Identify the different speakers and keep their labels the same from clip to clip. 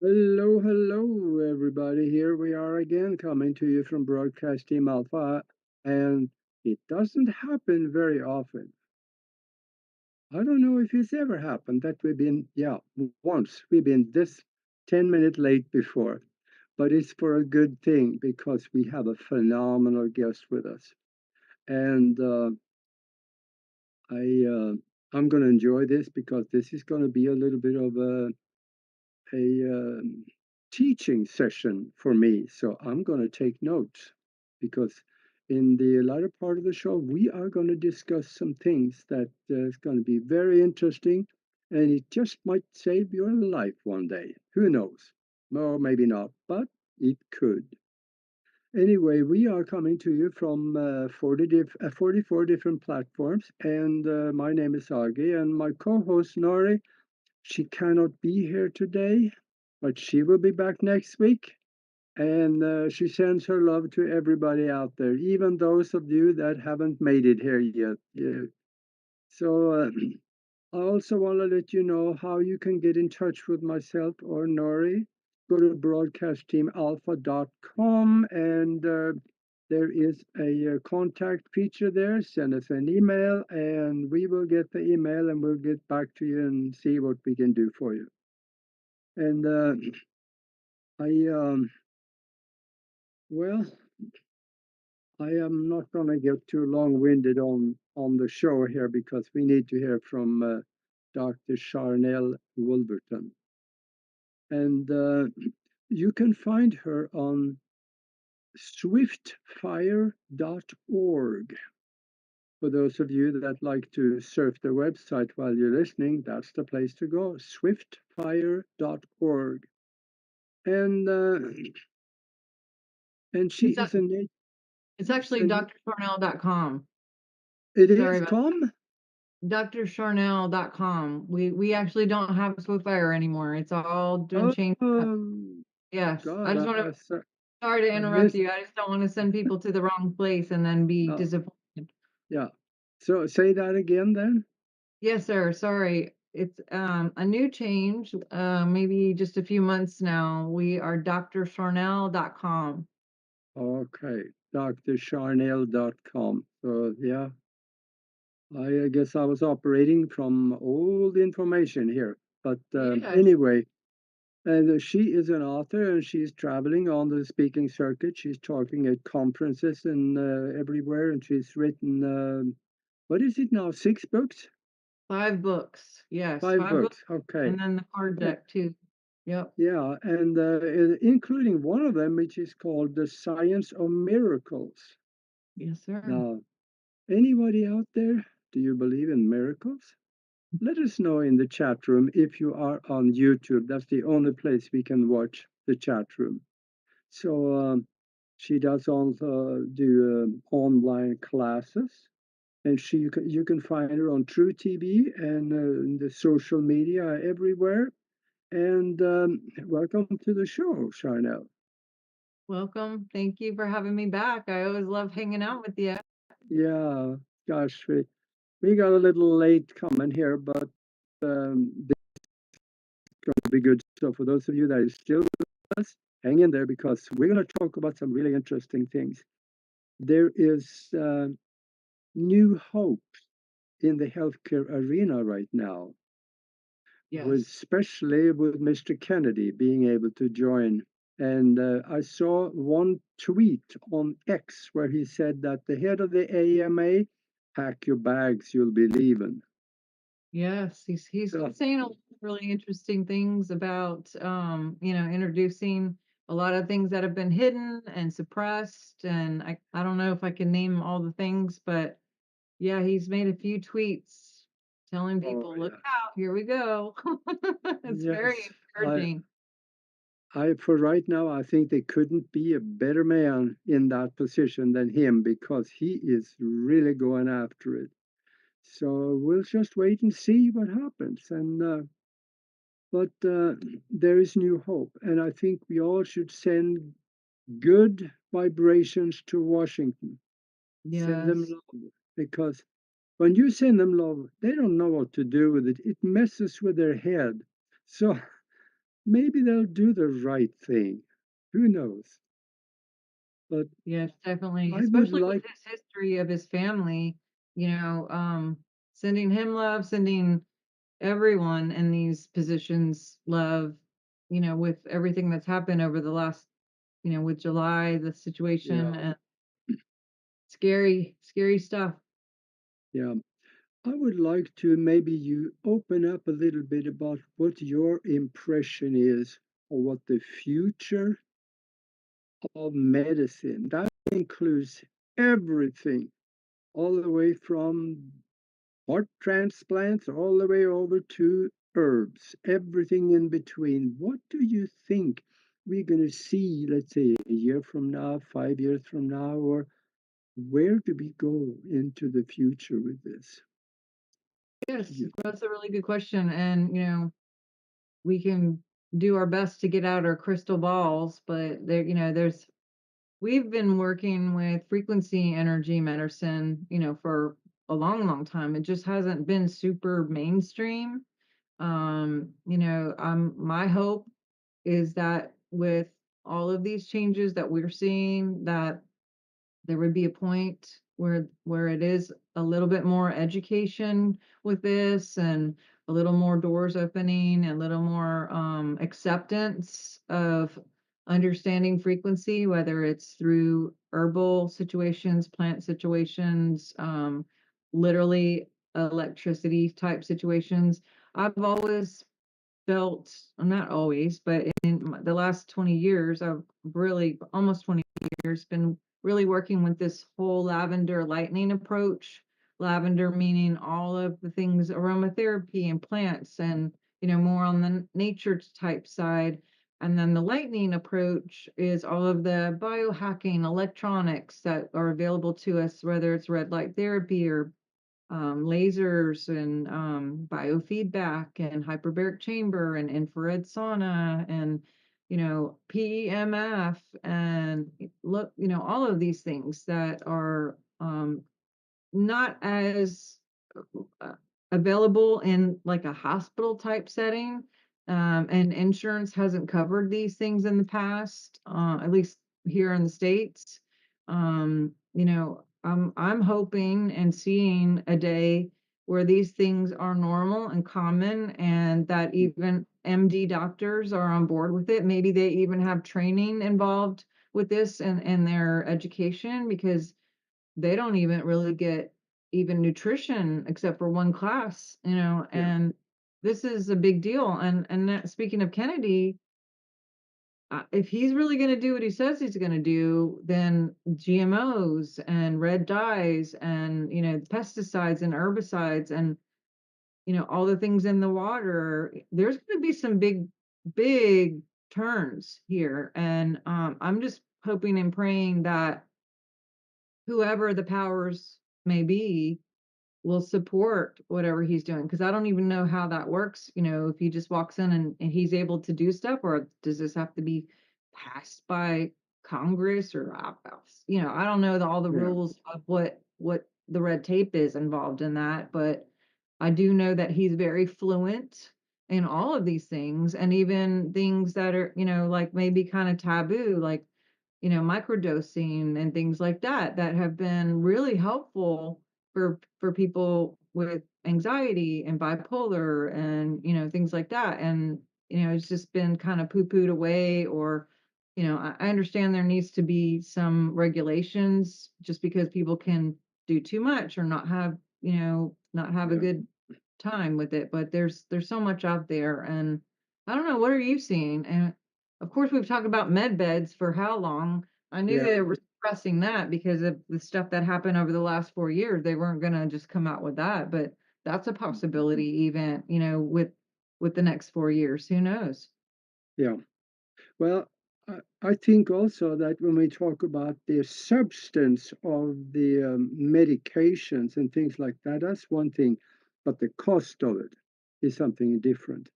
Speaker 1: Hello, hello, everybody. Here we are again, coming to you from Broadcast Team Alpha, and it doesn't happen very often. I don't know if it's ever happened that we've been, yeah, once we've been this 10 minutes late before, but it's for a good thing because we have a phenomenal guest with us, and I I'm going to enjoy this because this is going to be a little bit of a teaching session for me. So I'm going to take notes because in the latter part of the show, we are going to discuss some things that is going to be very interesting and it just might save your life one day. Who knows? Or maybe not, but it could. Anyway, we are coming to you from 44 different platforms, and my name is Aage, and my co host Nori, she cannot be here today, but she will be back next week. And she sends her love to everybody out there, even those of you that haven't made it here yet. Yeah. So I also want to let you know how you can get in touch with myself or Nori. Go to broadcastteamalpha.com and there is a contact feature there. Send us an email and we will get the email and we'll get back to you and see what we can do for you. And I, well, I am not going to get too long-winded on the show here because we need to hear from Dr. Sharnael Wolverton. And you can find her on swiftfire.org. For those of you that like to surf the website while you're listening, that's the place to go, swiftfire.org. And and she
Speaker 2: It's a
Speaker 1: is a nat-
Speaker 2: it's actually
Speaker 1: and
Speaker 2: drsharnel.com.
Speaker 1: it
Speaker 2: Sorry
Speaker 1: is
Speaker 2: about
Speaker 1: com.
Speaker 2: drsharnel.com. We actually don't have Swiftfire anymore. It's all been changed up.
Speaker 1: Oh
Speaker 2: Yes. I
Speaker 1: God,
Speaker 2: just want to sorry to
Speaker 1: I
Speaker 2: interrupt
Speaker 1: missed.
Speaker 2: you. I just don't want to send people to the wrong place and then be
Speaker 1: Uh,
Speaker 2: disappointed.
Speaker 1: yeah. So say that again then.
Speaker 2: Yes, sir. Sorry. It's a new change. Maybe just a few months now. We are drsharnel.com.
Speaker 1: Okay, drsharnail.com. So yeah, I guess I was operating from old information here. But
Speaker 2: Yes.
Speaker 1: anyway, and she is an author and she's traveling on the speaking circuit. She's talking at conferences and everywhere, and she's written, what is it now, 6 books?
Speaker 2: 5 books. Yes,
Speaker 1: Five
Speaker 2: 5 books.
Speaker 1: books. Okay.
Speaker 2: And then the card
Speaker 1: Eh,
Speaker 2: deck too. Yep.
Speaker 1: yeah, and including one of them, which is called The Science of Miracles.
Speaker 2: Yes, sir.
Speaker 1: Now, anybody out there, do you believe in miracles? Let us know in the chat room if you are on YouTube. That's the only place we can watch the chat room. So she does also do online classes, and you can find her on True TV and in the social media everywhere. And welcome to the show, Sharnel.
Speaker 2: Welcome. Thank you for having me back. I always love hanging out with you.
Speaker 1: Yeah, gosh, we got a little late coming here, but this is going to be good. So for those of you that are still with us, hang in there because we're going to talk about some really interesting things. There is new hope in the healthcare arena right now, with
Speaker 2: Yes.
Speaker 1: especially with Mr. Kennedy being able to join. And I saw one tweet on X where he said that the head of the AMA, pack your bags, you'll be leaving.
Speaker 2: Yes. He's
Speaker 1: So,
Speaker 2: been saying a lot of really interesting things about introducing a lot of things that have been hidden and suppressed. And I don't know if I can name all the things, but yeah, he's made a few tweets telling
Speaker 1: oh
Speaker 2: people, look
Speaker 1: yeah,
Speaker 2: out, here we go. It's very
Speaker 1: yes, I,
Speaker 2: encouraging.
Speaker 1: for right now, I think they couldn't be a better man in that position than him because he is really going after it. So we'll just wait and see what happens. And but there is new hope, and I think we all should send good vibrations to Washington. Send them
Speaker 2: Yes.
Speaker 1: love because when you send them love, they don't know what to do with it. It messes with their head. So maybe they'll do the right thing. Who knows? But
Speaker 2: Yes, definitely,
Speaker 1: I would
Speaker 2: especially with
Speaker 1: like,
Speaker 2: his history of his family, sending him love, sending everyone in these positions love, with everything that's happened over the last, with July, the situation,
Speaker 1: yeah,
Speaker 2: and scary, scary stuff.
Speaker 1: yeah. I would like to maybe you open up a little bit about what your impression is of what the future of medicine. That includes everything, all the way from heart transplants all the way over to herbs, everything in between. What do you think we're going to see, let's say, a year from now, 5 years from now, or where do we go into the future with this? Do
Speaker 2: Yes,
Speaker 1: you
Speaker 2: that's a really good question, and, we can do our best to get out our crystal balls, but there's we've been working with frequency energy medicine, for a long, long time. It just hasn't been super mainstream. My hope is that with all of these changes that we're seeing, that there would be a point where it is a little bit more education with this, and a little more doors opening, a little more acceptance of understanding frequency, whether it's through herbal situations, plant situations, literally electricity type situations. I've always felt, not always, but in the last 20 years, I've really, almost 20 years, been really working with this whole lavender lightning approach. Lavender meaning all of the things aromatherapy and plants, and more on the nature type side. And then the lightning approach is all of the biohacking electronics that are available to us, whether it's red light therapy or lasers and biofeedback and hyperbaric chamber and infrared sauna and PEMF and look, all of these things that are not as uh, available in like a hospital type setting. And insurance hasn't covered these things in the past, at least here in the States. I'm hoping and seeing a day where these things are normal and common, and that even MD doctors are on board with it. Maybe they even have training involved with this and their education, because they don't even really get even nutrition except for one class,
Speaker 1: yeah,
Speaker 2: and this is a big deal. And speaking of Kennedy, if he's really going to do what he says he's going to do, then GMOs and red dyes and pesticides and herbicides and all the things in the water, there's going to be some big, big turns here. And I'm just hoping and praying that whoever the powers may be will support whatever he's doing, because I don't even know how that works, if he just walks in and he's able to do stuff, or does this have to be passed by Congress, or I don't know all the
Speaker 1: yeah,
Speaker 2: rules of what the red tape is involved in that, but I do know that he's very fluent in all of these things, and even things that are, like maybe kind of taboo, like microdosing and things like that, that have been really helpful for people with anxiety and bipolar and things like that. And it's just been kind of poo-pooed away, or I understand there needs to be some regulations, just because people can do too much or not have a
Speaker 1: yeah,
Speaker 2: good time with it. But there's so much out there, and I don't know, what are you seeing? And of course, we've talked about med beds for how long? I knew
Speaker 1: yeah.
Speaker 2: they were suppressing that because of the stuff that happened over the last 4 years. They weren't going to just come out with that, but that's a possibility, even with the next 4 years. Who knows?
Speaker 1: Yeah. Well, I think also that when we talk about the substance of the medications and things like that, that's one thing, but the cost of it is something different.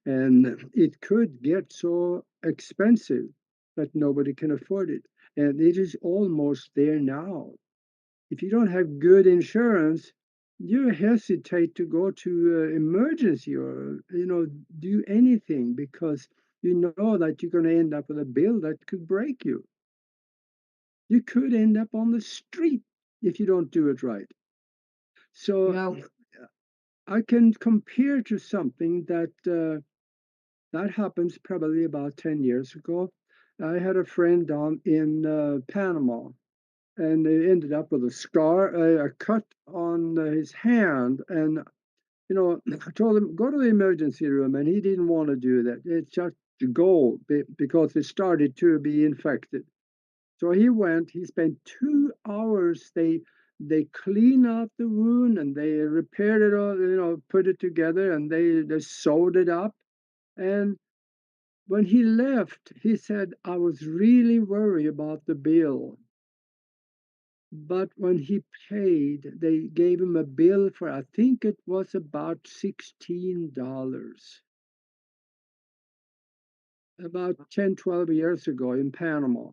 Speaker 1: And it could get so expensive that nobody can afford it. And it is almost there now. If you don't have good insurance, you hesitate to go to emergency or do anything because you know that you're going to end up with a bill that could break you. You could end up on the street if you don't do it right. So
Speaker 2: Yeah.
Speaker 1: I can compare to something that happens probably about 10 years ago. I had a friend down in Panama, and he ended up with a scar, a cut on his hand. And, I told him, go to the emergency room, and he didn't want to do that. It's just to go because it started to be infected. So he went, he spent 2 hours. They cleaned up the wound and they repaired it all, put it together, and they sewed it up. And when he left, he said, I was really worried about the bill. But when he paid, they gave him a bill for, I think it was about $16, about 10, 12 years ago in Panama,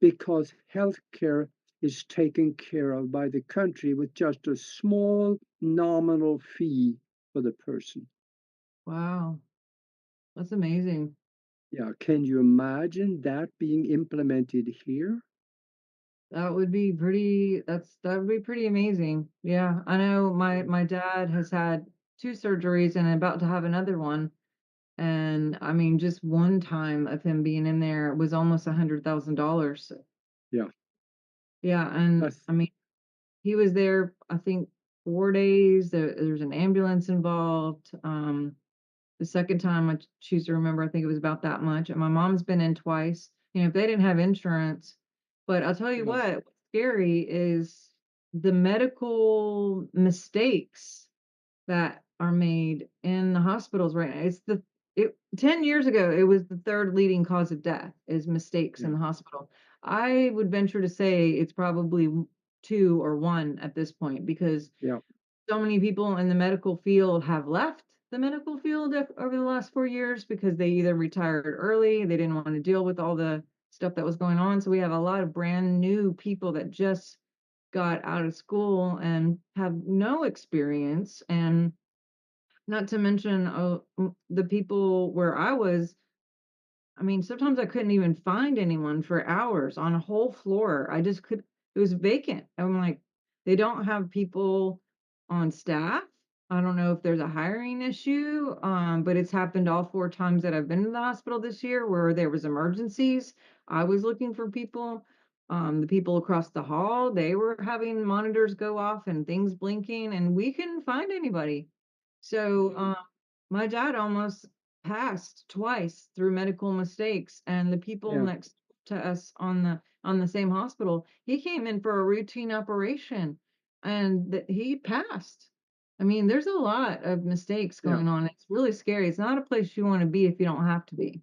Speaker 1: because healthcare is taken care of by the country with just a small nominal fee for the person.
Speaker 2: Wow. That's amazing.
Speaker 1: Yeah, can you imagine that being implemented here?
Speaker 2: That would be pretty amazing. Yeah. I know my dad has had 2 surgeries and about to have another one. And I mean, just one time of him being in there was almost $100,000.
Speaker 1: Yeah,
Speaker 2: Yeah, and
Speaker 1: that's
Speaker 2: I mean, he was there, I think, 4 days. There's an ambulance involved. The second time I choose to remember, I think it was about that much. And my mom's been in twice. If they didn't have insurance, but I'll tell you
Speaker 1: yeah,
Speaker 2: what's scary is the medical mistakes that are made in the hospitals right now. 10 years ago, it was the third leading cause of death is mistakes in
Speaker 1: yeah,
Speaker 2: the hospital. I would venture to say it's probably 2 or 1 at this point because
Speaker 1: yeah,
Speaker 2: so many people in the medical field have left the medical field over the last 4 years because they either retired early, they didn't want to deal with all the stuff that was going on. So we have a lot of brand new people that just got out of school and have no experience, and not to mention, the people where I was, I mean, sometimes I couldn't even find anyone for hours on a whole floor. I just could it was vacant. I'm like, they don't have people on staff. I don't know if there's a hiring issue, but it's happened all 4 times that I've been to the hospital this year where there was emergencies. I was looking for people. The people across the hall, they were having monitors go off and things blinking, and we couldn't find anybody. So, my dad almost passed twice through medical mistakes, and the people
Speaker 1: yeah,
Speaker 2: next to us on the same hospital, he came in for a routine operation, and he passed. I mean, there's a lot of mistakes
Speaker 1: yeah,
Speaker 2: going on. It's really scary. It's not a place you want to be if you don't have to be.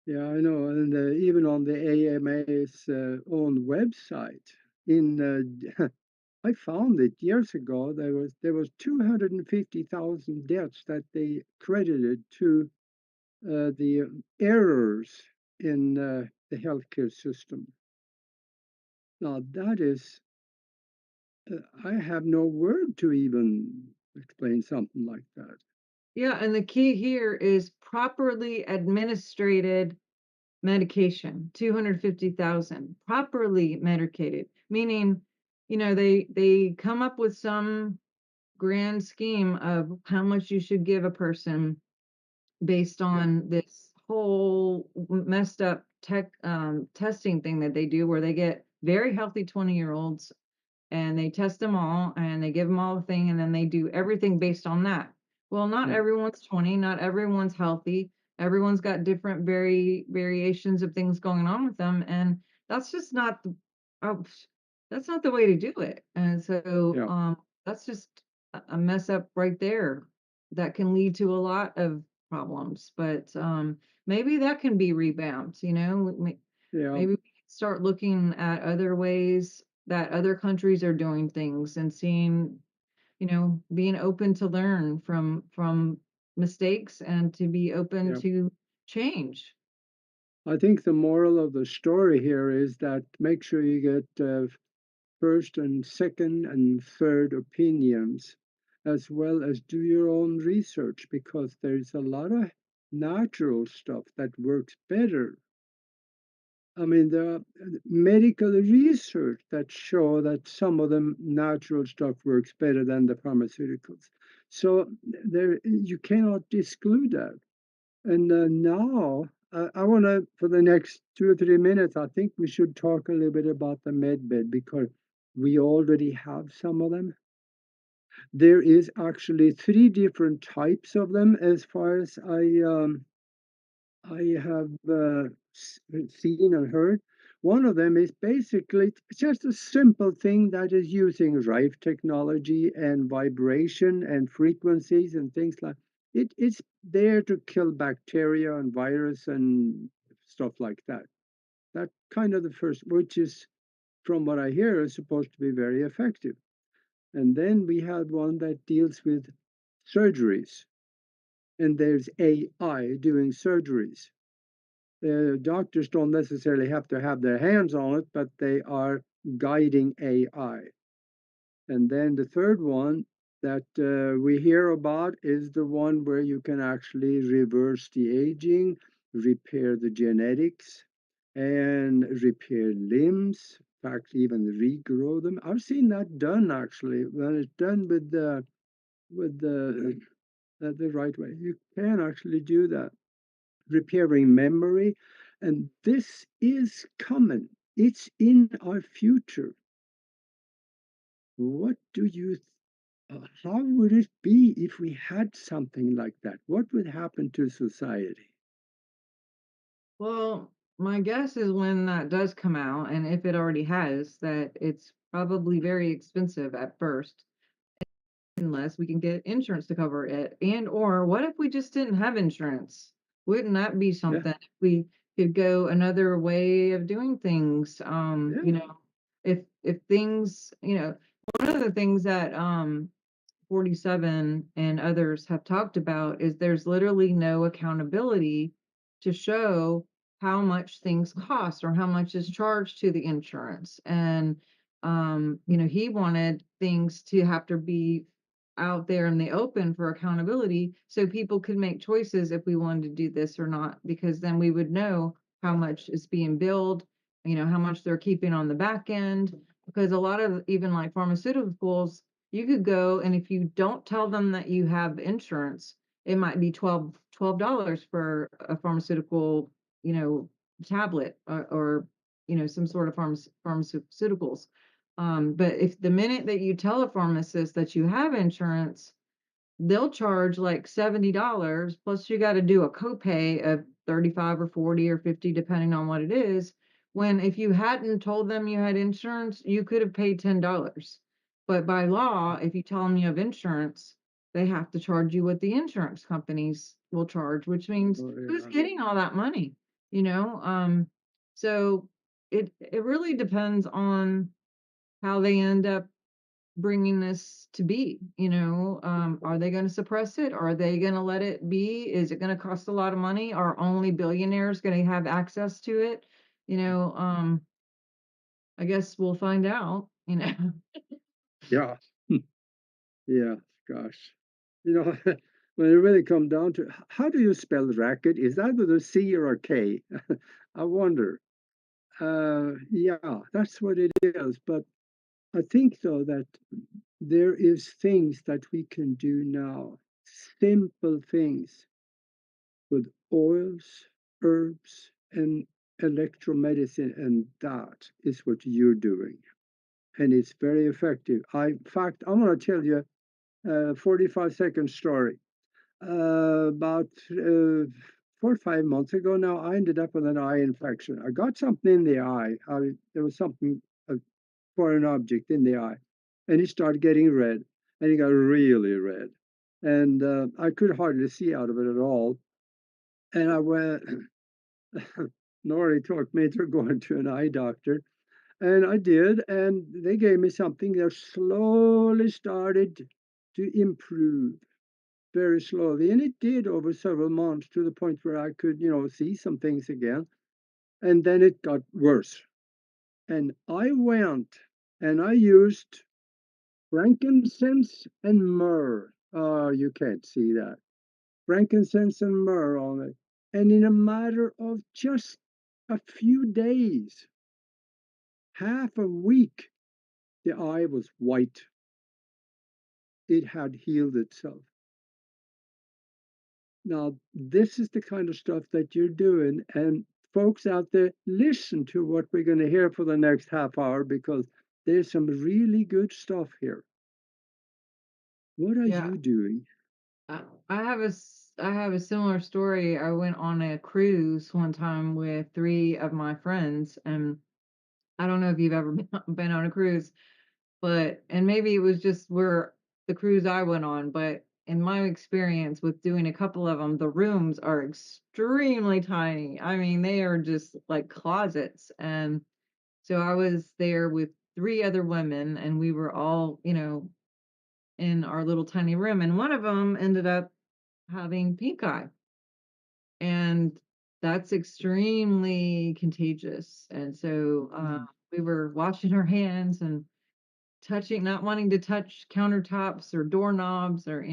Speaker 1: yeah. I know, and even on the AMA's own website, in I found it years ago. There was 250,000 deaths that they credited to the errors in the healthcare system. Now that is, I have no word to even explain something like that.
Speaker 2: Yeah, and the key here is properly administered medication, 250,000, properly medicated, meaning, they come up with some grand scheme of how much you should give a person based
Speaker 1: Yeah,
Speaker 2: on this whole messed up testing thing that they do where they get very healthy 20-year-olds and they test them all and they give them all the thing and then they do everything based on that. Well, not
Speaker 1: yeah,
Speaker 2: everyone's 20, not everyone's healthy. Everyone's got different variations of things going on with them, and that's just not the oh, that's not the way to do it. And so
Speaker 1: yeah,
Speaker 2: that's just a mess up right there that can lead to a lot of problems. But maybe that can be revamped,
Speaker 1: yeah,
Speaker 2: maybe we can start looking at other ways that other countries are doing things and seeing, being open to learn from mistakes and to be open
Speaker 1: yeah.
Speaker 2: to change.
Speaker 1: I think the moral of the story here is that make sure you get first and second and third opinions, as well as do your own research, because there's a lot of natural stuff that works better. I mean, there are medical research that show that some of the natural stuff works better than the pharmaceuticals. So there, you cannot exclude that. And now, I want to, for the next 2 or 3 minutes, I think we should talk a little bit about the MedBed because we already have some of them. There is actually three different types of them, as far as I have seen and heard. One of them is basically just a simple thing that is using Rife technology and vibration and frequencies and things like it. It's there to kill bacteria and virus and stuff like that. That kind of the first, which is, from what I hear, is supposed to be very effective. And then we had one that deals with surgeries, and there's AI doing surgeries. Doctors don't necessarily have to have their hands on it, but they are guiding AI. And then the third one that we hear about is the one where you can actually reverse the aging, repair the genetics, and repair limbs. In fact, even regrow them. I've seen that done actually when it's done with the right way. You can actually do that, repairing memory. And this is common, it's in our future. What do you, how would it be if we had something like that? What would happen to society?
Speaker 2: Well, my guess is when that does come out, and if it already has, that it's probably very expensive at first, unless we can get insurance to cover it. And or what if we just didn't have insurance? Wouldn't that be
Speaker 1: Yeah,
Speaker 2: something if we could go another way of doing things?
Speaker 1: yeah.
Speaker 2: If things, one of the things that 47 and others have talked about is there's literally no accountability to show how much things cost or how much is charged to the insurance. And he wanted things to have to be out there in the open for accountability so people could make choices if we wanted to do this or not, because then we would know how much is being billed, how much they're keeping on the back end. Because a lot of even like pharmaceuticals, you could go and if you don't tell them that you have insurance, it might be $12 for a pharmaceutical, you know, tablet or some sort of pharmaceuticals. But if the minute that you tell a pharmacist that you have insurance, they'll charge like $70 plus you got to do a copay of 35 or 40 or 50 depending on what it is, when if you hadn't told them you had insurance you could have paid $10. But by law, if you tell them you have insurance, they have to charge you what the insurance companies will charge, which means
Speaker 1: Oh,
Speaker 2: who's
Speaker 1: yeah.
Speaker 2: getting all that money, you know so it really depends on how they end up bringing this to be. Are they going to suppress it? Are they going to let it be? Is it going to cost a lot of money? Are only billionaires going to have access to it? you know um I guess we'll find out.
Speaker 1: Yeah. Yeah, gosh. You know, when it really comes down to how do you spell racket? Is that with a C or a K? I wonder. Yeah, that's what it is. But I think though that there is things that we can do now, simple things with oils, herbs, and electromedicine, and that is what you're doing. And it's very effective. In fact, I'm going to tell you a 45-second story. About 4 or 5 months ago now, I ended up with an eye infection. I got something in the eye. There was something, a foreign object in the eye, and it started getting red, and it got really red, and I could hardly see out of it at all. And I went. Nori took me to going to an eye doctor, and I did, and they gave me something that slowly started to improve very slowly. And it did over several months to the point where I could, see some things again. And then it got worse. And I went. and I used frankincense and myrrh. Oh, you can't see that. Frankincense and myrrh on it. And in a matter of just a few days, half a week, the eye was white. It had healed itself. Now, this is the kind of stuff that you're doing. And folks out there, listen to what we're going to hear for the next half hour because there's some really good stuff here. What are
Speaker 2: Yeah.
Speaker 1: you doing?
Speaker 2: I have a similar story. I went on a cruise one time with three of my friends, and I don't know if you've ever been on a cruise, but and maybe it was just where the cruise I went on, but in my experience with doing a couple of them, the rooms are extremely tiny. I mean, they are just like closets. And so I was there with three other women, and we were all, in our little tiny room, and one of them ended up having pink eye, and that's extremely contagious. And so
Speaker 1: Mm,
Speaker 2: we were washing our hands and touching, not wanting to touch countertops or doorknobs or,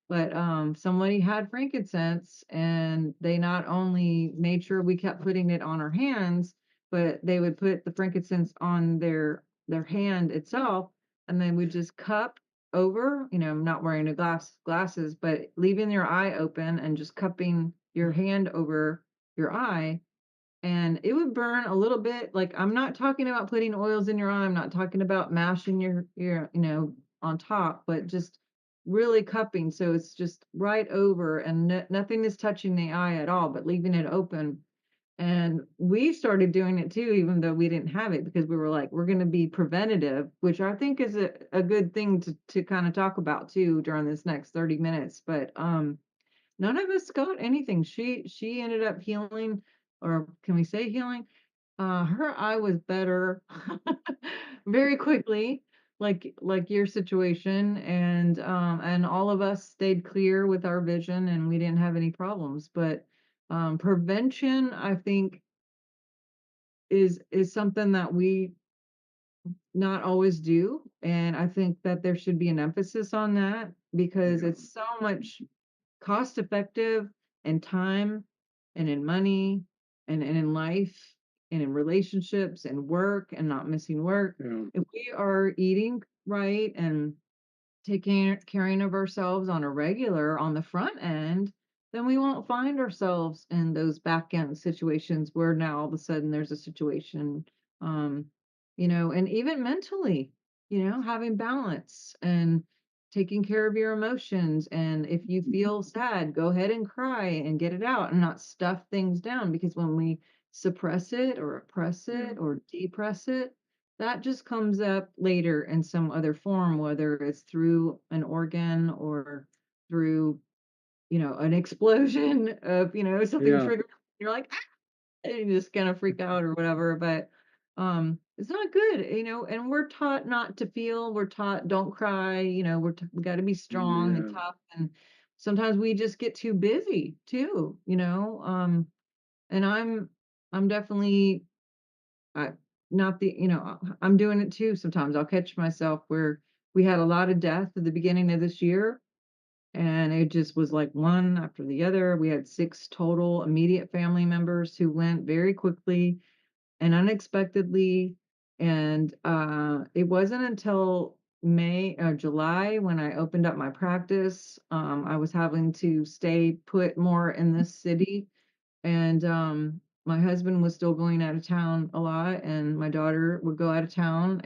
Speaker 2: but somebody had frankincense, and they not only made sure we kept putting it on our hands, but they would put the frankincense on their hand itself, and then we just cup over, not wearing a glasses, but leaving your eye open and just cupping your hand over your eye, and it would burn a little bit. Like, I'm not talking about putting oils in your eye, I'm not talking about mashing your on top, but just really cupping, so it's just right over, and nothing is touching the eye at all, but leaving it open. And we started doing it too, even though we didn't have it, because we were like, we're going to be preventative, which I think is a good thing to kind of talk about too during this next 30 minutes. But none of us got anything. She ended up healing, or can we say healing? Her eye was better very quickly, like your situation, and all of us stayed clear with our vision, and we didn't have any problems. But prevention, I think, is something that we not always do, and I think that there should be an emphasis on that because
Speaker 1: yeah,
Speaker 2: it's so much cost effective in time and in money and in life and in relationships and work and not missing work.
Speaker 1: yeah,
Speaker 2: If we are eating right and taking caring of ourselves on a regular on the front end, then we won't find ourselves in those back end situations where now all of a sudden there's a situation, um, and even mentally, having balance and taking care of your emotions. And if you feel sad, go ahead and cry and get it out and not stuff things down, because when we suppress it or oppress
Speaker 1: yeah,
Speaker 2: it or depress it, that just comes up later in some other form, whether it's through an organ or through, an explosion of, something
Speaker 1: yeah,
Speaker 2: triggered. You're like, "Ah," and you just kind of freak out or whatever. But it's not good, and we're taught not to feel, we're taught don't cry, we got to be strong and
Speaker 1: yeah,
Speaker 2: tough. And sometimes we just get too busy too, and I'm definitely I not the I'm doing it too sometimes. I'll catch myself where we had a lot of death at the beginning of this year, and it just was like one after the other. We had 6 total immediate family members who went very quickly and unexpectedly, and, it wasn't until May or July when I opened up my practice. I was having to stay put more in this city, and my husband was still going out of town a lot, and my daughter would go out of town,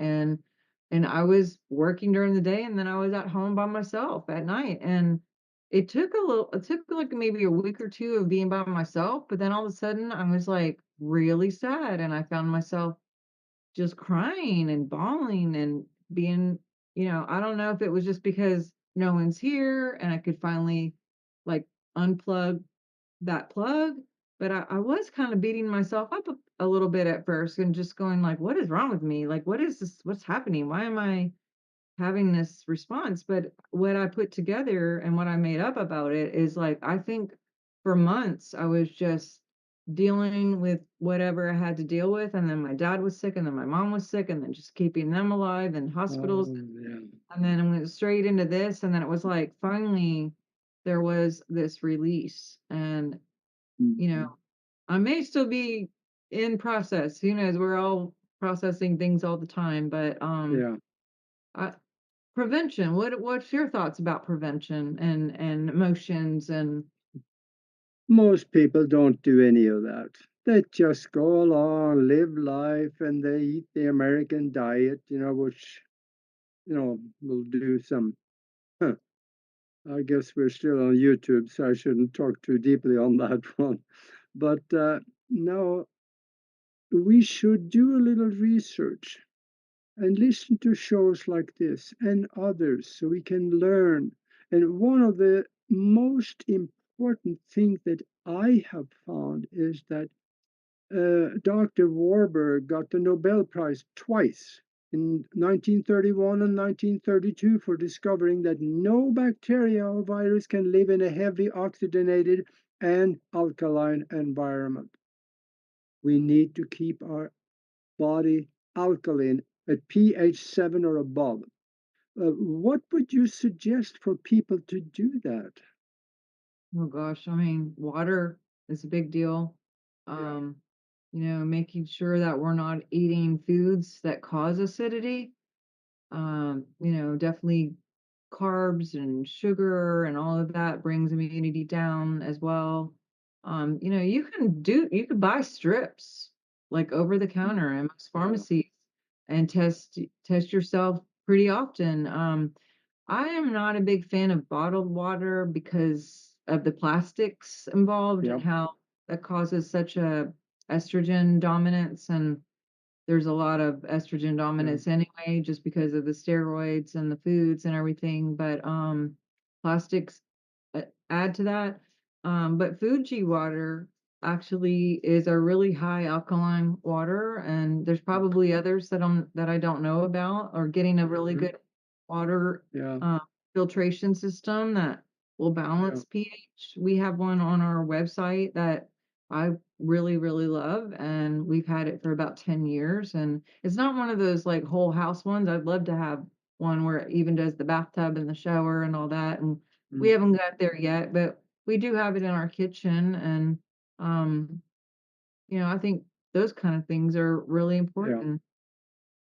Speaker 2: and I was working during the day, and then I was at home by myself at night. And it took like maybe a week or two of being by myself, but then all of a sudden I was like really sad, and I found myself just crying and bawling and being, I don't know if it was just because no one's here and I could finally like unplug that plug, but I was kind of beating myself up a little bit at first and just going like, what is wrong with me? Like, what is this? What's happening? Why am I having this response? But what I put together and what I made up about it is like, I think for months I was just dealing with whatever I had to deal with, and then my dad was sick, and then my mom was sick, and then just keeping them alive in hospitals,
Speaker 1: Oh, yeah.
Speaker 2: and then I went straight into this, and then it was like finally there was this release, and you know,
Speaker 1: Mhm.
Speaker 2: I may still be in process. Who knows? We're all processing things all the time, but
Speaker 1: Yeah.
Speaker 2: I, prevention. What's your thoughts about prevention and emotions and
Speaker 1: Most people don't do any of that. They just go along, live life, and they eat the American diet, which, will do some. Huh, I guess we're still on YouTube, so I shouldn't talk too deeply on that one. But no, we should do a little research and listen to shows like this and others so we can learn. And one of the most important things that I have found is that Dr. Warburg got the Nobel Prize twice in 1931 and 1932 for discovering that no bacteria or virus can live in a heavy oxygenated and alkaline environment. We need to keep our body alkaline at pH 7 or above. What would you suggest for people to do that?
Speaker 2: oh gosh, I mean, water is a big deal.
Speaker 1: Yeah,
Speaker 2: Um, making sure that we're not eating foods that cause acidity. Definitely carbs and sugar and all of that brings immunity down as well. You can buy strips like over the counter in most
Speaker 1: yeah,
Speaker 2: pharmacies and test yourself pretty often. I am not a big fan of bottled water because of the plastics involved
Speaker 1: yeah,
Speaker 2: and how that causes such a estrogen dominance, and there's a lot of estrogen
Speaker 1: yeah,
Speaker 2: dominance anyway, just because of the steroids and the foods and everything, but, plastics add to that. But Fuji water actually is a really high alkaline water, and there's probably others that I don't know about, or getting a really
Speaker 1: mhm,
Speaker 2: good water,
Speaker 1: yeah,
Speaker 2: uh, filtration system that will
Speaker 1: yeah,
Speaker 2: balance pH. We have one on our website that I really, really love, and we've had it for about 10 years, and it's not one of those, like, whole house ones. I'd love to have one where it even does the bathtub and the shower and all that, and we haven't
Speaker 1: mhm,
Speaker 2: got there yet, but we do have it in our kitchen, and, um, I think those kind of things are really
Speaker 1: yeah.
Speaker 2: important.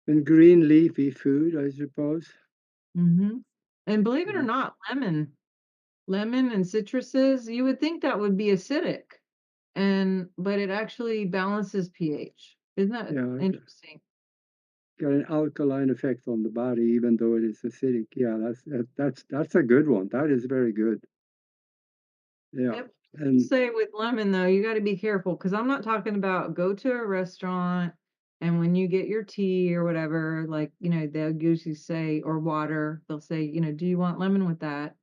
Speaker 1: And green leafy food, I suppose.
Speaker 2: Mhm. And believe it or
Speaker 1: Yeah,
Speaker 2: not, lemon and citruses, you would think that would be acidic, but it actually balances pH. Isn't that
Speaker 1: yeah.
Speaker 2: interesting?
Speaker 1: Got an alkaline effect on the body, even though it is acidic. Yeah, that's a good one. That is very good. Yeah,
Speaker 2: Yep.
Speaker 1: and
Speaker 2: Say with lemon though, you gotta be careful because 'cause I'm not talking about go to a restaurant and when you get your tea or whatever, like, they'll usually say or water, they'll say, "Do you want lemon with that?"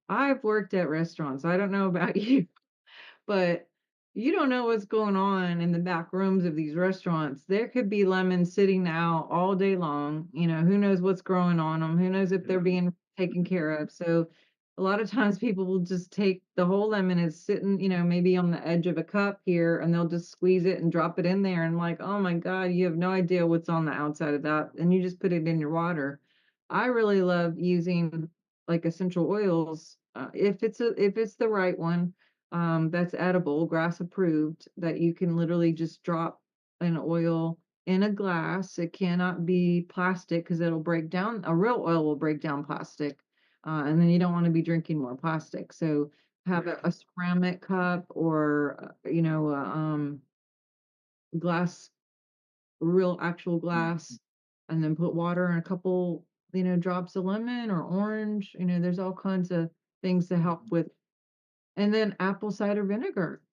Speaker 2: I've worked at restaurants. I don't know about you, but you don't know what's going on in the back rooms of these restaurants. There could be lemons sitting out all day long. Who knows what's growing on them? Who knows if they're
Speaker 1: yeah,
Speaker 2: being taken care of? So a lot of times people will just take the whole lemon is sitting, maybe on the edge of a cup here, and they'll just squeeze it and drop it in there. And like, oh my God, you have no idea what's on the outside of that. And you just put it in your water. I really love using like essential oils, if it's the right one, that's edible, grass approved, that you can literally just drop an oil in a glass. It cannot be plastic because it'll break down. A real oil will break down plastic, and then you don't want to be drinking more plastic. So have
Speaker 1: yeah.
Speaker 2: a ceramic cup or glass, real actual glass, and then put water and a couple drops of lemon or orange. There's all kinds of things to help with. And then apple cider vinegar.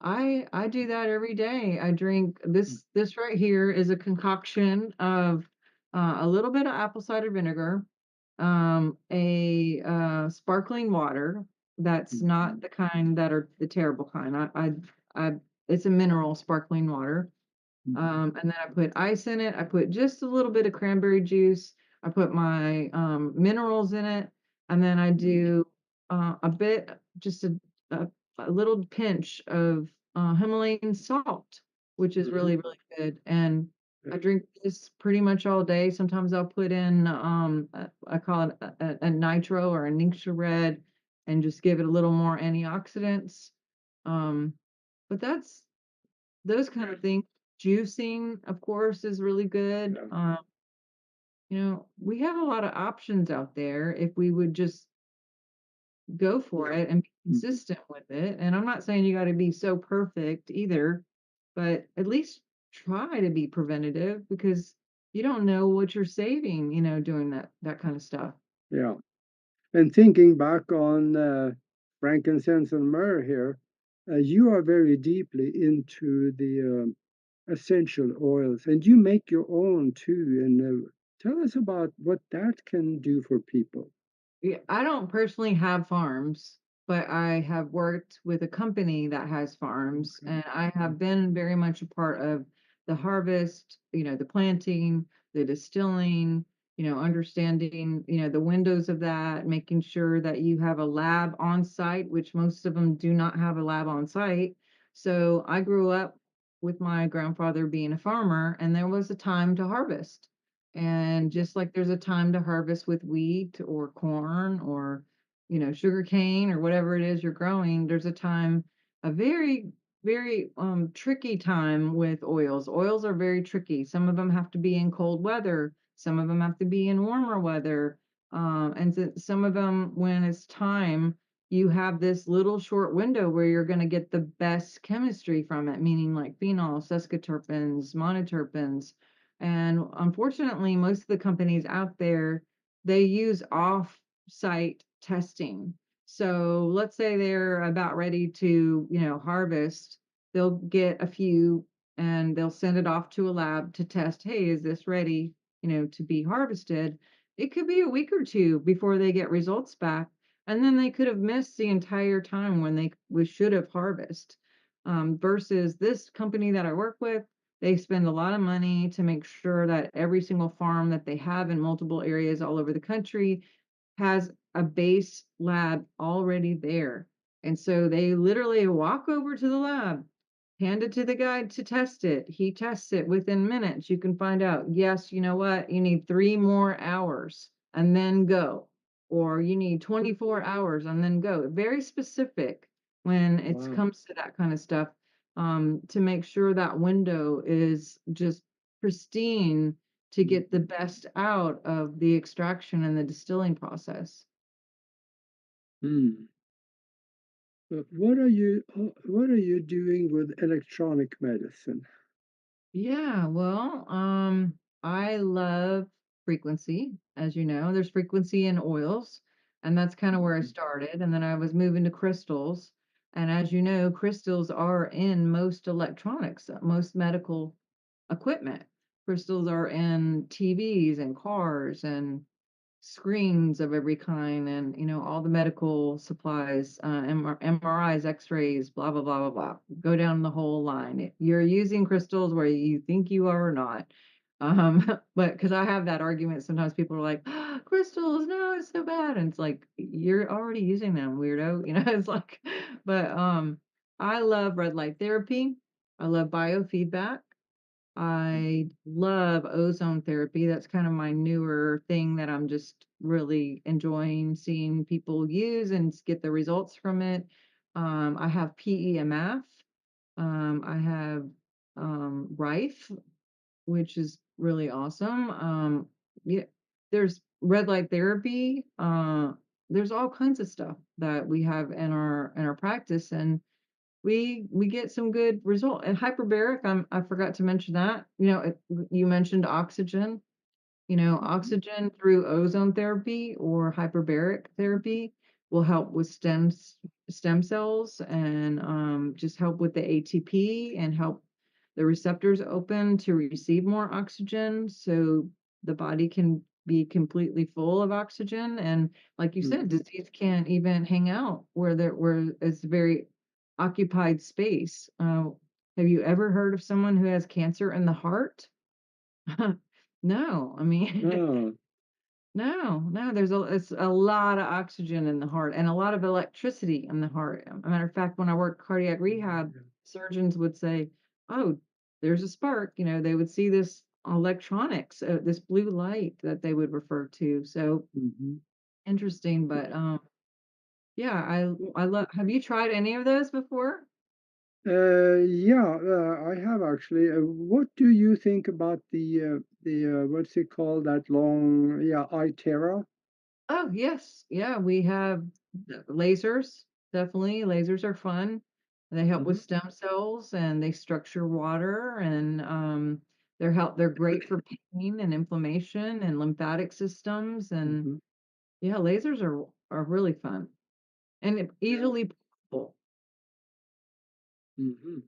Speaker 2: I do that every day. I drink this right here is a concoction of a little bit of apple cider vinegar, a sparkling water that's not the kind that are the terrible kind. I it's a mineral sparkling water. And then I put ice in it. I put just a little bit of cranberry juice. I put my minerals in it, and then I do a bit, just a little pinch of Himalayan salt, which is
Speaker 1: Hmm.
Speaker 2: really, really good, and I
Speaker 1: Yeah.
Speaker 2: drink this pretty much all day. Sometimes I'll put in, I call it a nitro or a Ningxia red and just give it a little more antioxidants. Um, but that's those kind of things. Juicing, of course, is really good.
Speaker 1: Yeah.
Speaker 2: We have a lot of options out there if we would just go for
Speaker 1: Yeah.
Speaker 2: it and be
Speaker 1: Mhm.
Speaker 2: consistent with it. And I'm not saying you got to be so perfect either, but at least try to be preventative because you don't know what you're saving, doing that kind of stuff.
Speaker 1: Yeah. And thinking back on frankincense and myrrh here, you are very deeply into the essential oils, and you make your own too. And tell us about what that can do for people.
Speaker 2: Yeah, I don't personally have farms, but I have worked with a company that has farms,
Speaker 1: Okay.
Speaker 2: and I have been very much a part of the harvest, the planting, the distilling, understanding, the windows of that, making sure that you have a lab on site, which most of them do not have a lab on site. So I grew up with my grandfather being a farmer, and there was a time to harvest. And just like there's a time to harvest with wheat or corn or, sugar cane or whatever it is you're growing, there's a time, a very, very tricky time with oils. Oils are very tricky. Some of them have to be in cold weather, some of them have to be in warmer weather. Some of them, when it's time, you have this little short window where you're going to get the best chemistry from it, meaning like phenol, sesquiterpenes, monoterpenes, and unfortunately, most of the companies out there, they use off-site testing. So let's say they're about ready to, harvest, they'll get a few and they'll send it off to a lab to test, hey, is this ready, to be harvested? It could be a week or two before they get results back. And then they could have missed the entire time when we should have harvest. Versus this company that I work with, they spend a lot of money to make sure that every single farm that they have in multiple areas all over the country has a base lab already there. And so they literally walk over to the lab, hand it to the guy to test it. He tests it within minutes. You can find out, yes, you know what? You need 3 more hours and then go. Or you need 24 hours and then go. Very specific when it
Speaker 1: Wow.
Speaker 2: comes to that kind of stuff, to make sure that window is just pristine to get the best out of the extraction and the distilling process.
Speaker 1: Mm. But what are you doing with electronic medicine?
Speaker 2: Yeah, well, I love frequency, as you know. There's frequency in oils, and that's kind of where I
Speaker 1: Mhm.
Speaker 2: started. And then I was moving to crystals. And as you know, crystals are in most electronics, most medical equipment. Crystals are in TVs and cars and screens of every kind and all the medical supplies, MRIs, x-rays, blah blah blah blah blah, go down the whole line. You're using crystals where you think you are or not. But because I have that argument, sometimes people are like, "Ah, crystals, no, it's so bad," and it's like you're already using them, weirdo. It's like, but I love red light therapy. I love biofeedback. I love ozone therapy. That's kind of my newer thing that I'm just really enjoying seeing people use and get the results from it. I have PEMF. I have Rife, which is really awesome. Yeah, there's red light therapy. There's all kinds of stuff that we have in our practice, and we get some good result. And hyperbaric, I forgot to mention that. You mentioned oxygen.
Speaker 1: Mhm.
Speaker 2: Oxygen through ozone therapy or hyperbaric therapy will help with stem cells and just help with the ATP and help the receptors open to receive more oxygen so the body can be completely full of oxygen. And like you said,
Speaker 1: Mhm.
Speaker 2: disease can't even hang out where it's very occupied space. Have you ever heard of someone who has cancer in the heart? No, I mean,
Speaker 1: Oh,
Speaker 2: no, no, it's a lot of oxygen in the heart and a lot of electricity in the heart. A matter of fact, when I worked cardiac rehab,
Speaker 1: yeah.
Speaker 2: surgeons would say, "Oh, there's a spark," they would see this electronics, this blue light that they would refer to. So
Speaker 1: Hmm.
Speaker 2: interesting, but, yeah, I love have you tried any of those before?
Speaker 1: Yeah, I have actually. What do you think about the what's it called? That long, yeah, iTerra?
Speaker 2: Oh, yes. Yeah, we have lasers, definitely. Lasers are fun. They help with
Speaker 1: Hmm.
Speaker 2: stem cells and they structure water and they're great for pain and inflammation and lymphatic systems and
Speaker 1: Hmm.
Speaker 2: yeah, lasers are really fun and
Speaker 1: Yeah.
Speaker 2: easily portable.
Speaker 1: Hmm.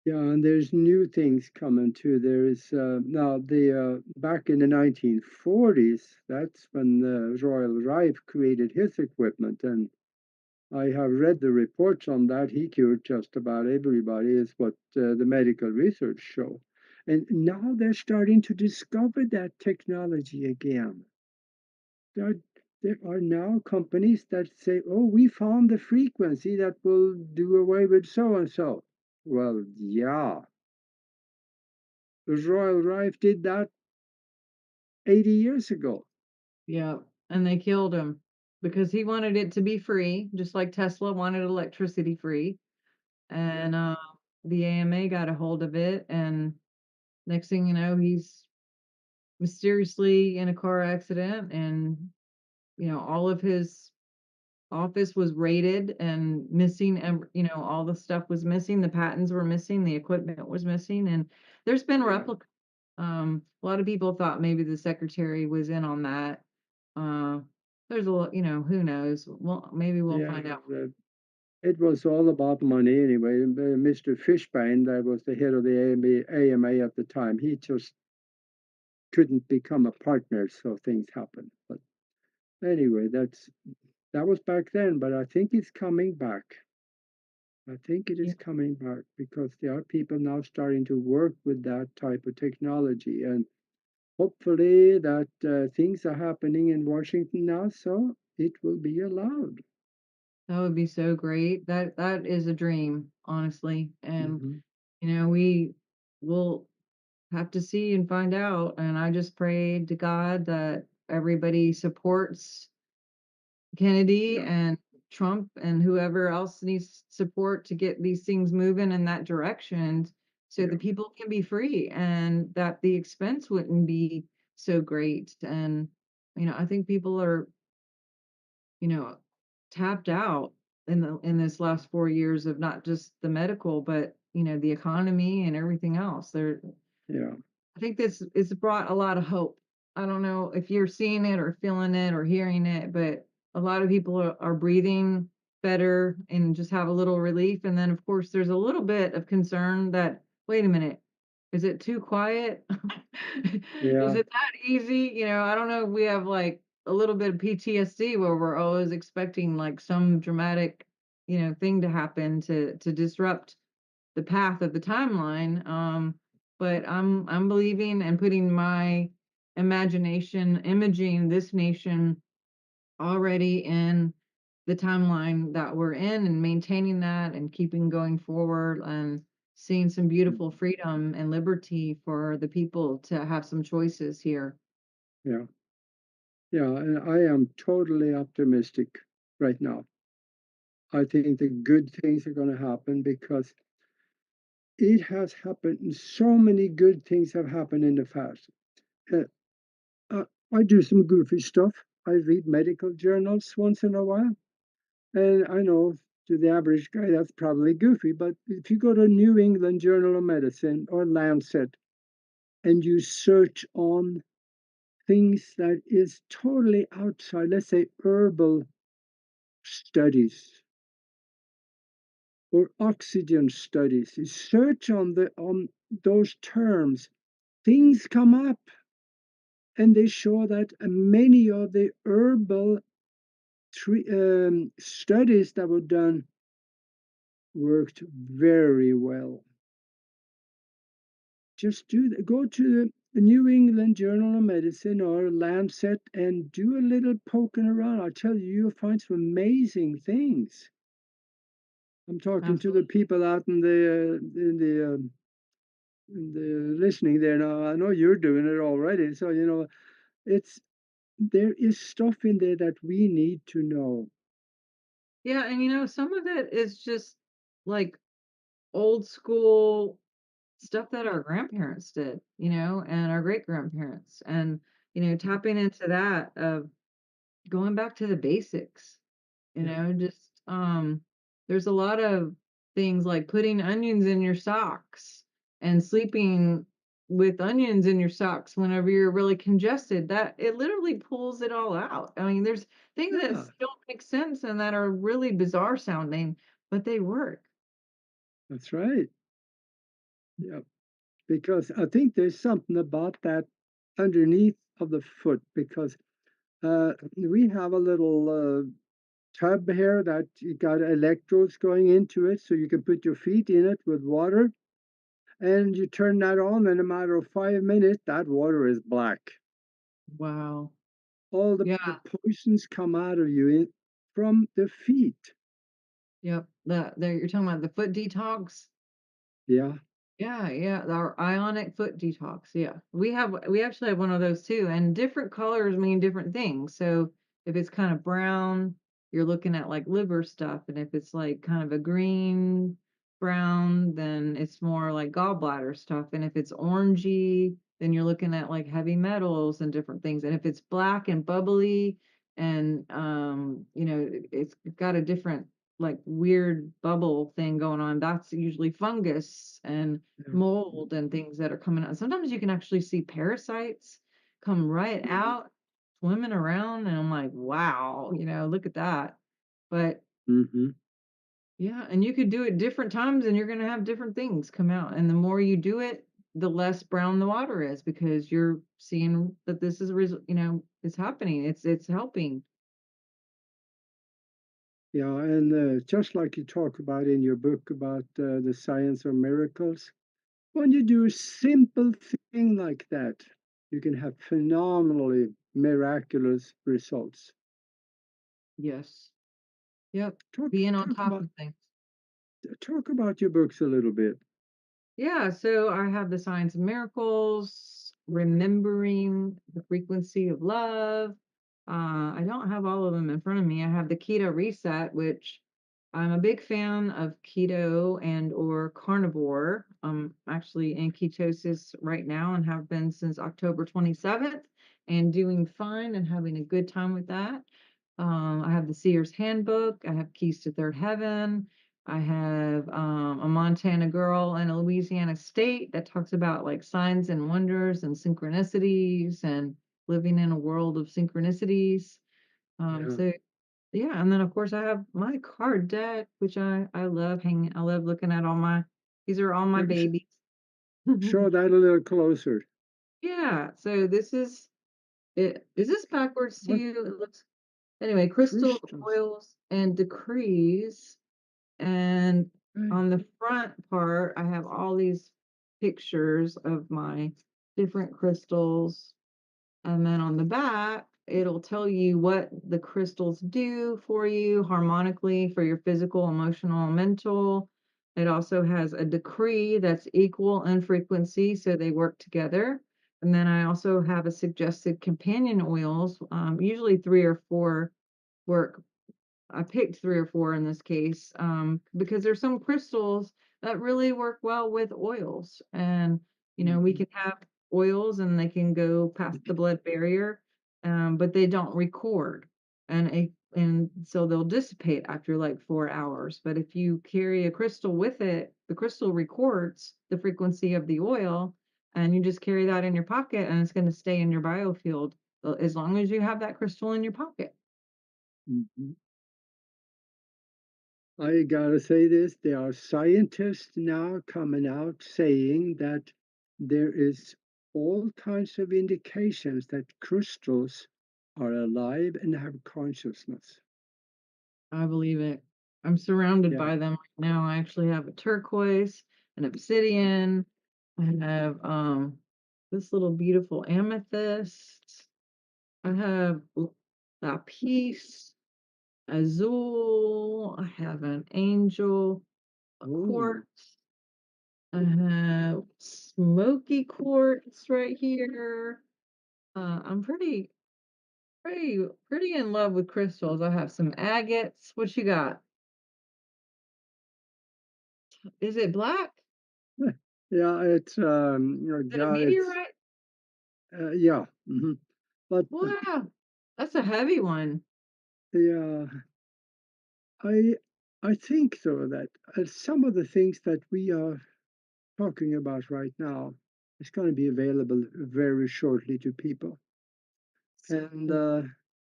Speaker 1: Yeah, and there's new things coming too. There is now the back in the 1940s. That's when Royal Rife created his equipment, and I have read the reports on that. He cured just about everybody, is what the medical research show. And now they're starting to discover that technology again. There, there are now companies that say, oh, we found the frequency that will do away with so and so. Well, yeah, the Royal Rife did that 80 years ago.
Speaker 2: Yeah, and they killed him because he wanted it to be free, just like Tesla wanted electricity free.
Speaker 1: Yeah,
Speaker 2: And the AMA got a hold of it and next thing you know, he's mysteriously in a car accident and, all of his office was raided and missing, all the stuff was missing, the patents were missing, the equipment was missing, and there's been
Speaker 1: yeah,
Speaker 2: replica. A lot of people thought maybe the secretary was in on that. Uh, there's a lot, who knows? Well, maybe we'll
Speaker 1: yeah.
Speaker 2: find out.
Speaker 1: It was all about money anyway. Mr. Fishbane, that was the head of the AMA at the time, he just couldn't become a partner, so things happened. But anyway, that was back then, but I think it's coming back. I think it
Speaker 2: Yeah,
Speaker 1: is coming back because there are people now starting to work with that type of technology, and hopefully that things are happening in Washington now, so it will be allowed.
Speaker 2: that would be so great. That is a dream, honestly. And
Speaker 1: Hmm.
Speaker 2: we will have to see and find out. And I just pray to God that everybody supports Kennedy
Speaker 1: Yeah,
Speaker 2: and Trump and whoever else needs support to get these things moving in that direction so
Speaker 1: yeah,
Speaker 2: the people can be free and that the expense wouldn't be so great. And, I think people are, you know, tapped out in this last 4 years of not just the medical, but the economy and everything else.
Speaker 1: yeah,
Speaker 2: I think this it's brought a lot of hope. I don't know if you're seeing it or feeling it or hearing it, but a lot of people are breathing better and just have a little relief. And then, of course, there's a little bit of concern that, wait a minute, is it too quiet? Is
Speaker 1: yeah,
Speaker 2: it that easy? I don't know if we have like a little bit of PTSD where we're always expecting like some dramatic, thing to happen to disrupt the path of the timeline. But I'm believing and putting my imagination, imaging this nation already in the timeline that we're in and maintaining that and keeping going forward and seeing some beautiful
Speaker 1: mhm,
Speaker 2: freedom and liberty for the people to have some choices here.
Speaker 1: yeah, yeah. And I am totally optimistic right now. I think the good things are going to happen because it has happened. So many good things have happened in the past. Uh, uh, I do some goofy stuff. I read medical journals once in a while. And I know to the average guy that's probably goofy, but if you go to New England Journal of Medicine or Lancet and you search on things that is totally outside, let's say herbal studies or oxygen studies, you search on those terms, things come up and they show that many of the herbal studies that were done worked very well. Just go to the New England Journal of Medicine or Lancet and do a little poking around. I tell you, you'll find some amazing things. I'm talking to the
Speaker 2: Absolutely.
Speaker 1: people out in the listening there now. I know you're doing it already, so it's there is stuff in there that we need to know.
Speaker 2: Yeah, and some of it is just like old school stuff that our grandparents did, and our great grandparents. And, tapping into that of going back to the basics,
Speaker 1: Yeah,
Speaker 2: just there's a lot of things like putting onions in your socks and sleeping with onions in your socks whenever you're really congested. That it literally pulls it all out. I mean, there's things that
Speaker 1: yeah,
Speaker 2: don't make sense and that are really bizarre sounding, but they work.
Speaker 1: that's right. Yeah, because I think there's something about that underneath of the foot because we have a little tub here that you got electrodes going into it, so you can put your feet in it with water, and you turn that on, in a matter of 5 minutes, that water is black.
Speaker 2: Wow.
Speaker 1: All the
Speaker 2: Yeah.
Speaker 1: poisons come out of you from the feet.
Speaker 2: Yep. There you're talking about the foot detox.
Speaker 1: Yeah,
Speaker 2: Yeah, yeah, our ionic foot detox. Yeah. We actually have one of those too, and different colors mean different things. So if it's kind of brown, you're looking at like liver stuff, and if it's like kind of a green brown, then it's more like gallbladder stuff. And if it's orangey, then you're looking at like heavy metals and different things. And if it's black and bubbly and it's got a different like weird bubble thing going on, that's usually fungus and
Speaker 1: yeah.
Speaker 2: mold and things that are coming out. Sometimes you can actually see parasites come right out, swimming around, and I'm like, wow, look at that. But
Speaker 1: Hmm.
Speaker 2: yeah, and you could do it different times and you're gonna have different things come out. And the more you do it, the less brown the water is because you're seeing that this is it's happening. It's helping.
Speaker 1: Yeah, and just like you talk about in your book about the science of miracles, when you do a simple thing like that, you can have phenomenally miraculous results.
Speaker 2: Yes. Yep.
Speaker 1: Talk
Speaker 2: Being on
Speaker 1: talk
Speaker 2: top
Speaker 1: about
Speaker 2: of things.
Speaker 1: talk about your books a little bit.
Speaker 2: Yeah, so I have the Science of Miracles, Remembering the Frequency of Love. I don't have all of them in front of me. I have the Keto Reset, which I'm a big fan of keto and or carnivore. I'm actually in ketosis right now and have been since October 27th and doing fine and having a good time with that. I have the Seer's Handbook. I have Keys to Third Heaven. I have a Montana girl in a Louisiana state that talks about like signs and wonders and synchronicities and living in a world of synchronicities.
Speaker 1: Yeah,
Speaker 2: So yeah, and then of course I have my card deck, which I love hanging. I love looking at all my. These are all my
Speaker 1: like
Speaker 2: babies.
Speaker 1: show that a little closer.
Speaker 2: Yeah. So this is it. Is this backwards to
Speaker 1: What
Speaker 2: you? It looks anyway. Crystals,
Speaker 1: crystals?
Speaker 2: oils, and decrees. And
Speaker 1: Right.
Speaker 2: on the front part, I have all these pictures of my different crystals. And then on the back, it'll tell you what the crystals do for you harmonically for your physical, emotional, and mental. It also has a decree that's equal in frequency, so they work together. And then I also have a suggested companion oils, usually three or four work. I picked 3 or 4 in this case, because there's some crystals that really work well with oils. And, we
Speaker 1: Mhm.
Speaker 2: can have oils and they can go past the blood barrier, but they don't record. And so they'll dissipate after like 4 hours. But if you carry a crystal with it, the crystal records the frequency of the oil, and you just carry that in your pocket and it's going to stay in your biofield as long as you have that crystal in your pocket.
Speaker 1: Mhm. I gotta say this, there are scientists now coming out saying that there is all kinds of indications that crystals are alive and have consciousness.
Speaker 2: I believe it. I'm surrounded
Speaker 1: Yeah,
Speaker 2: by them right now. I actually have a turquoise, an obsidian. I have this little beautiful amethyst. I have lapis. azul. I have an angel, a
Speaker 1: Oh,
Speaker 2: quartz. I have smoky quartz right here. I'm pretty in love with crystals. I have some agates. What you got? Is it black?
Speaker 1: yeah, yeah, it's
Speaker 2: Is it a meteorite?
Speaker 1: yeah, but
Speaker 2: Wow, that's a heavy one.
Speaker 1: yeah, I I think though that some of the things that we are talking about right now is going to be available very shortly to people, and
Speaker 2: So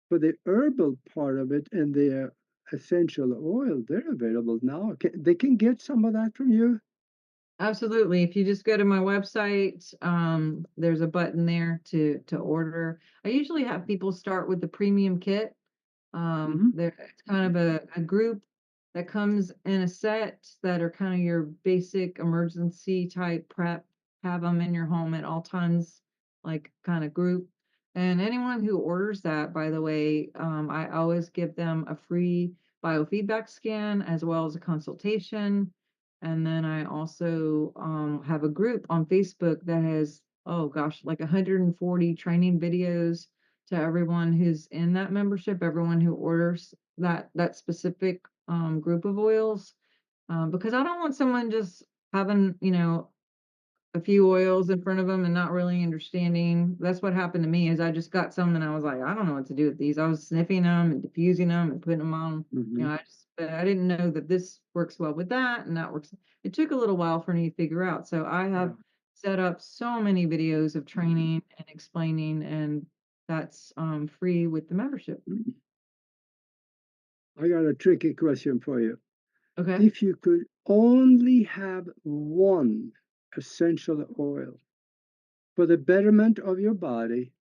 Speaker 1: for the herbal part of it and the essential oil, they're available now. They can get some of that from you.
Speaker 2: absolutely. If you just go to my website, there's a button there to order. I usually have people start with the premium kit.
Speaker 1: Hmm.
Speaker 2: There it's kind of a group that comes in a set that are kind of your basic emergency type prep. Have them in your home at all times, like kind of group. And anyone who orders that, by the way, I always give them a free biofeedback scan as well as a consultation. And then I also have a group on Facebook that has, oh gosh, like 140 training videos to everyone who's in that membership, everyone who orders that specific group of oils, because I don't want someone just having a few oils in front of them and not really understanding. That's what happened to me. Is I just got some and I was like, I don't know what to do with these. I was sniffing them and diffusing them and putting them on.
Speaker 1: Hmm.
Speaker 2: But I didn't know that this works well with that and that works. It took a little while for me to figure out. So I have
Speaker 1: Yeah.
Speaker 2: set up so many videos of training and explaining, and that's free with the membership.
Speaker 1: I got a tricky question for you.
Speaker 2: Okay.
Speaker 1: If you could only have one essential oil for the betterment of your body,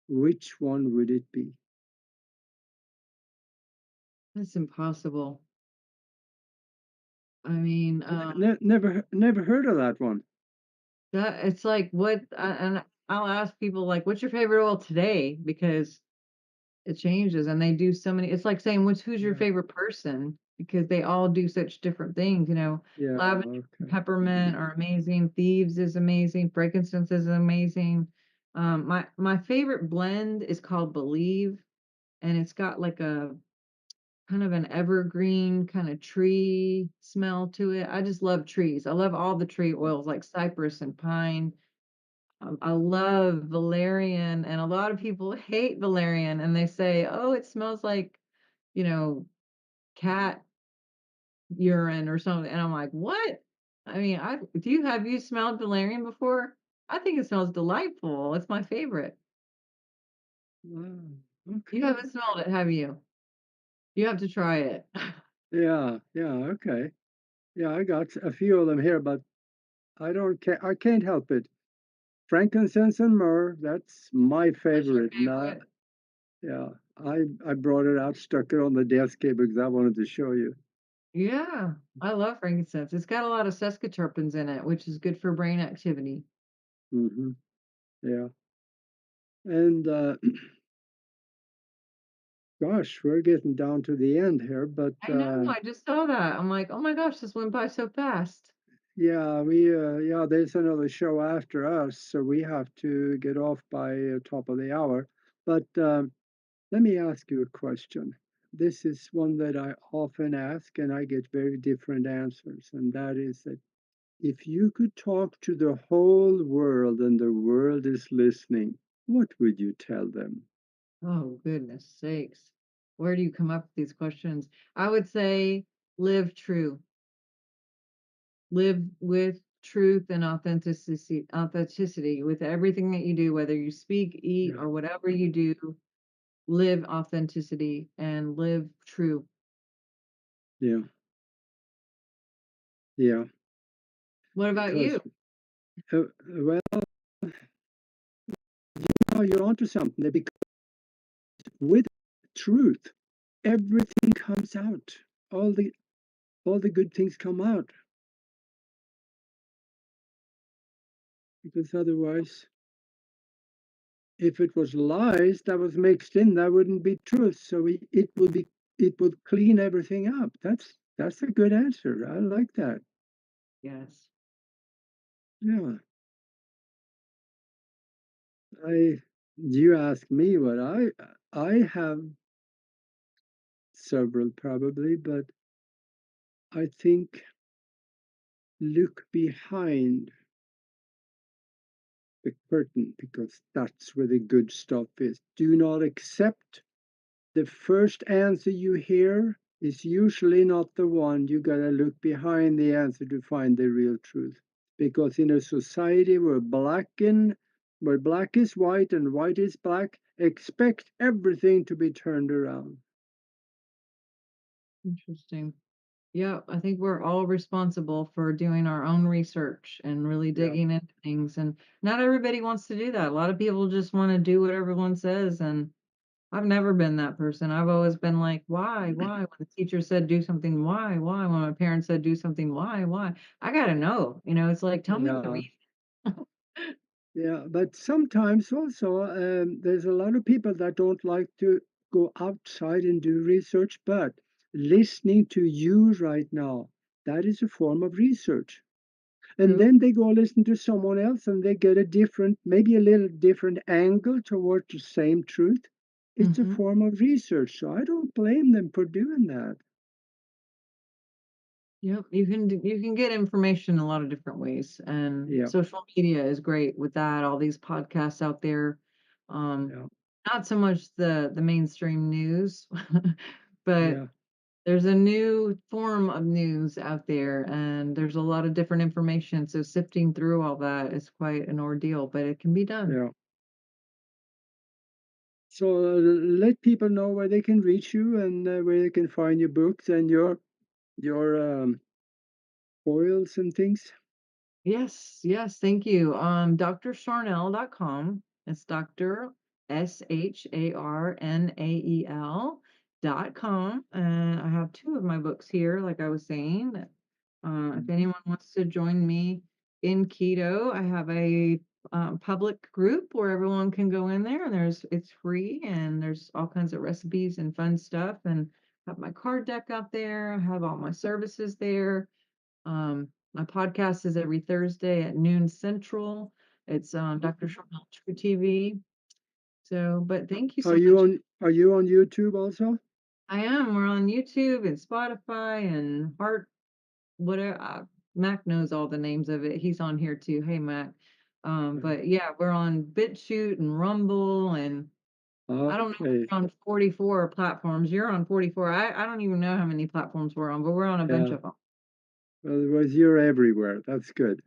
Speaker 1: which one would it be?
Speaker 2: That's impossible. I mean,
Speaker 1: Never heard of that one.
Speaker 2: that it's like what, and I'll ask people like, "What's your favorite oil today?" Because it changes, and they do so many. It's like saying, "Who's your
Speaker 1: Yeah.
Speaker 2: favorite person?" Because they all do such different things.
Speaker 1: Yeah.
Speaker 2: Lavender and
Speaker 1: Okay.
Speaker 2: peppermint are amazing. Thieves is amazing. Frankincense is amazing. My favorite blend is called Believe, and it's got like a kind of an evergreen kind of tree smell to it. I just love trees. I love all the tree oils like cypress and pine. I love valerian, and a lot of people hate valerian and they say, "Oh, it smells like, you know, cat urine or something." And I'm like, "What?" I mean, I do you have you smelled valerian before? I think it smells delightful. It's my favorite.
Speaker 1: Wow.
Speaker 2: You
Speaker 1: Okay.
Speaker 2: haven't smelled it, have you? You have to try it.
Speaker 1: Yeah. Yeah. Okay. Yeah. I got a few of them here, but I can't help it. Frankincense and myrrh. That's my
Speaker 2: That's your
Speaker 1: favorite. Not.
Speaker 2: favorite?
Speaker 1: Yeah. I brought it out, stuck it on the desk here because I wanted to show you.
Speaker 2: Yeah, I love frankincense. It's got a lot of sesquiterpenes in it, which is good for brain activity.
Speaker 1: Hmm. Yeah. And gosh, we're getting down to the end here, but
Speaker 2: I know, I just saw that. I'm like, "Oh my gosh, this went by so fast."
Speaker 1: yeah, yeah, there's another show after us, so we have to get off by top of the hour. But let me ask you a question. This is one that I often ask, and I get very different answers, and that is that if you could talk to the whole world and the world is listening, what would you tell them?
Speaker 2: Oh, goodness sakes. Where do you come up with these questions? I would say live true. Live with truth and authenticity with everything that you do, whether you speak, eat,
Speaker 1: Yeah,
Speaker 2: or whatever you do, live authenticity and live true.
Speaker 1: yeah, yeah.
Speaker 2: What about
Speaker 1: Because,
Speaker 2: you?
Speaker 1: well, now you're onto something. Because with truth, everything comes out. All the all the good things come out. Because otherwise, if it was lies that was mixed in, that wouldn't be truth. So it would be it would clean everything up. That's a good answer. I like that.
Speaker 2: Yes.
Speaker 1: Yeah. I you ask me what I have several probably, but I think look behind the curtain because that's where the good stuff is. Do not accept the first answer you hear is usually not the one. You gotta look behind the answer to find the real truth. Because in a society where black is white and white is black, expect everything to be turned around.
Speaker 2: Interesting. Yeah, I think we're all responsible for doing our own research and really
Speaker 1: Yeah.
Speaker 2: digging into things. And not everybody wants to do that. A lot of people just want to do what everyone says. And I've never been that person. I've always been like, why? Why? When the teacher said do something, why? Why? When my parents said do something, why? Why? I gotta know. It's like, tell me the
Speaker 1: Yeah.
Speaker 2: reason.
Speaker 1: Yeah, but sometimes also there's a lot of people that don't like to go outside and do research, but listening to you right now, that is a form of research. And
Speaker 2: True.
Speaker 1: then they go listen to someone else and they get a different, maybe a little different angle towards the same truth. It's a
Speaker 2: Hmm.
Speaker 1: form of research, so I don't blame them for doing that.
Speaker 2: Yep, you can get information a lot of different ways, and
Speaker 1: Yeah,
Speaker 2: social media is great with that. All these podcasts out there, um,
Speaker 1: yeah,
Speaker 2: not so much the mainstream news, but
Speaker 1: yeah,
Speaker 2: there's a new form of news out there, and there's a lot of different information. So sifting through all that is quite an ordeal, but it can be done.
Speaker 1: yeah. So let people know where they can reach you and where they can find your books and your oils and things.
Speaker 2: Yes, yes, thank you. DrSharnael.com. It's Dr. SHARNAEL.com. And I have two of my books here, like I was saying. If
Speaker 1: Mhm.
Speaker 2: anyone wants to join me in keto, I have a public group where everyone can go in there and it's free and there's all kinds of recipes and fun stuff. And I have my card deck out there. I have all my services there. My podcast is every Thursday at noon Central. It's Dr. Sharnael True TV. So, but thank you so much.
Speaker 1: Are you on YouTube also?
Speaker 2: I am. We're on YouTube and Spotify and Heart, whatever. Mac knows all the names of it. He's on here too. Hey, Mac.
Speaker 1: Yeah.
Speaker 2: But yeah, we're on BitChute and Rumble, and I don't know if
Speaker 1: Okay.
Speaker 2: we're on 44 platforms. You're on 44. I don't even know how many platforms we're on, but we're on a bunch
Speaker 1: Yeah.
Speaker 2: of them.
Speaker 1: Well, otherwise you're everywhere. That's good.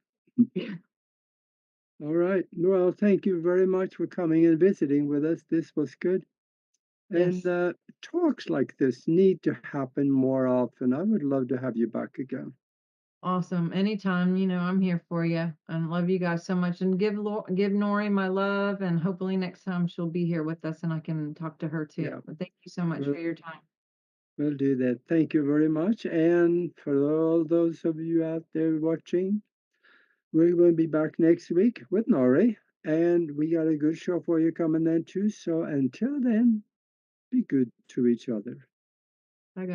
Speaker 1: All right. Well, thank you very much for coming and visiting with us. This was good. And
Speaker 2: Yes.
Speaker 1: talks like this need to happen more often. I would love to have you back again.
Speaker 2: Awesome. Anytime, I'm here for you. And love you guys so much. And give Nori my love. And hopefully next time she'll be here with us and I can talk to her too.
Speaker 1: Yeah.
Speaker 2: But thank you so much for
Speaker 1: We'll,
Speaker 2: your time.
Speaker 1: we'll do that. Thank you very much. And for all those of you out there watching, we're going to be back next week with Nori. And we got a good show for you coming then too. So until then, be good to each other.
Speaker 2: Bye, guys.